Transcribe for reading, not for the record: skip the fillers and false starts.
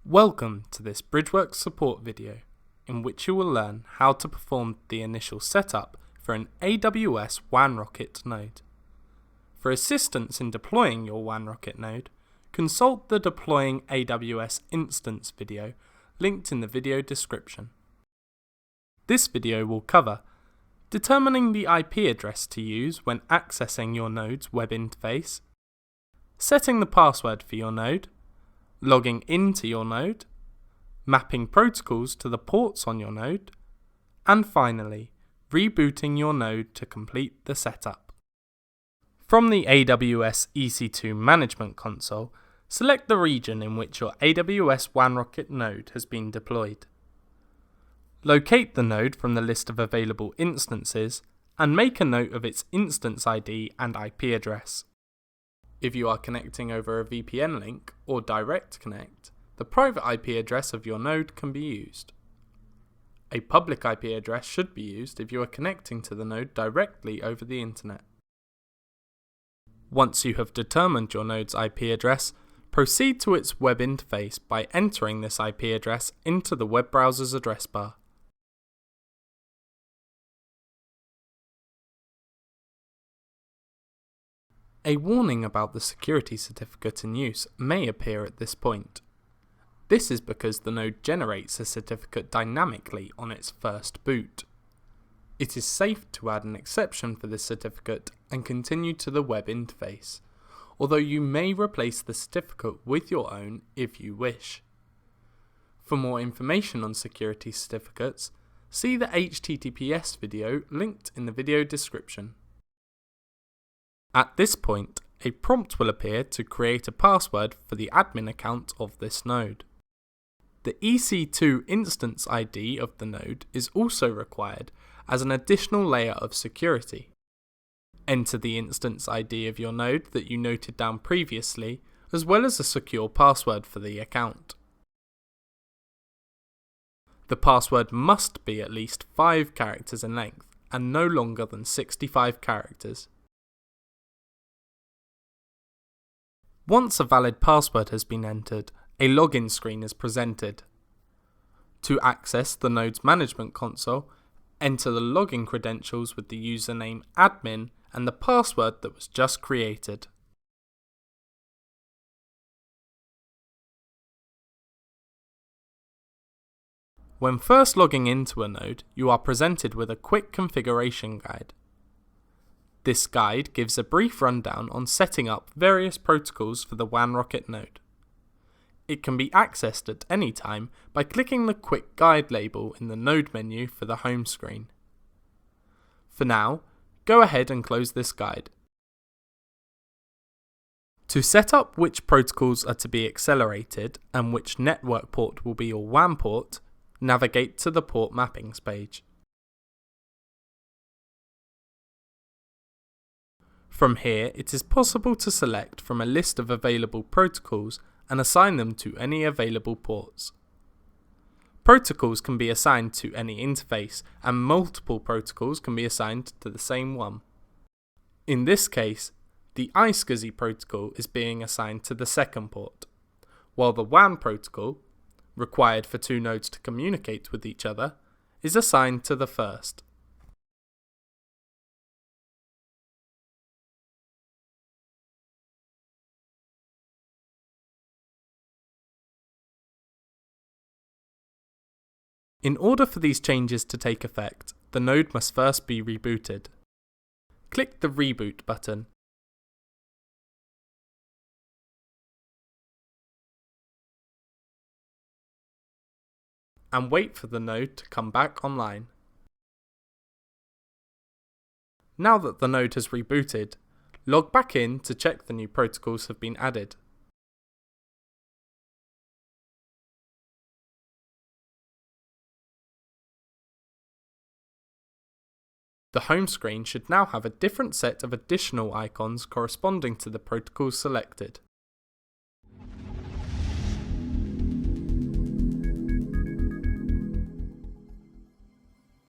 Welcome to this Bridgeworks Support video, in which you will learn how to perform the initial setup for an AWS WANrockIT node. For assistance in deploying your WANrockIT node, consult the Deploying AWS Instance video linked in the video description. This video will cover determining the IP address to use when accessing your node's web interface, setting the password for your node, logging into your node, mapping protocols to the ports on your node, and finally, rebooting your node to complete the setup. From the AWS EC2 Management Console, select the region in which your AWS WANrockIT node has been deployed. Locate the node from the list of available instances and make a note of its instance ID and IP address. If you are connecting over a VPN link or direct connect, the private IP address of your node can be used. A public IP address should be used if you are connecting to the node directly over the internet. Once you have determined your node's IP address, proceed to its web interface by entering this IP address into the web browser's address bar. A warning about the security certificate in use may appear at this point. This is because the node generates a certificate dynamically on its first boot. It is safe to add an exception for this certificate and continue to the web interface, although you may replace the certificate with your own if you wish. For more information on security certificates, see the HTTPS video linked in the video description. At this point, a prompt will appear to create a password for the admin account of this node. The EC2 instance ID of the node is also required as an additional layer of security. Enter the instance ID of your node that you noted down previously, as well as a secure password for the account. The password must be at least 5 characters in length and no longer than 65 characters. Once a valid password has been entered, a login screen is presented. To access the node's management console, enter the login credentials with the username admin and the password that was just created. When first logging into a node, you are presented with a quick configuration guide. This guide gives a brief rundown on setting up various protocols for the WANrockIT node. It can be accessed at any time by clicking the Quick Guide label in the node menu for the home screen. For now, go ahead and close this guide. To set up which protocols are to be accelerated and which network port will be your WAN port, navigate to the port mappings page. From here, it is possible to select from a list of available protocols and assign them to any available ports. Protocols can be assigned to any interface, and multiple protocols can be assigned to the same one. In this case, the iSCSI protocol is being assigned to the second port, while the WAN protocol, required for two nodes to communicate with each other, is assigned to the first. In order for these changes to take effect, the node must first be rebooted. Click the Reboot button. And wait for the node to come back online. Now that the node has rebooted, log back in to check the new protocols have been added. The home screen should now have a different set of additional icons corresponding to the protocols selected.